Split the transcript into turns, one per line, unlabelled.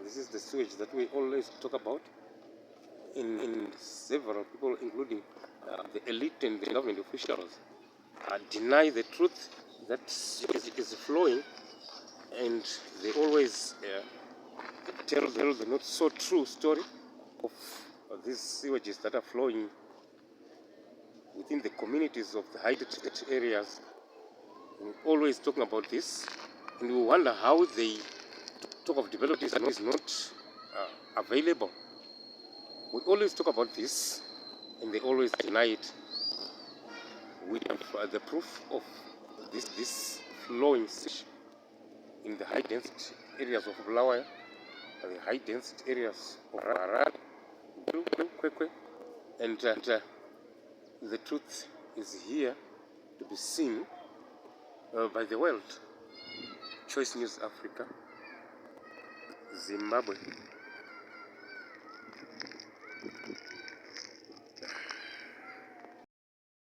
This is the sewage that we always talk about. In several people, including the elite and the government officials, deny the truth that sewage is flowing, and they always tell the not so true story of these sewages that are flowing within the communities of the high-threat areas. We're always talking about this, and we wonder how they talk of development that is not available. We always talk about this, and they always deny it. We have the proof of this flowing sewage in the high-density areas of Bulawayo, the high-density areas of Harare, Kwekwe, and the truth is here to be seen by the world. Choice News Africa, Zimbabwe.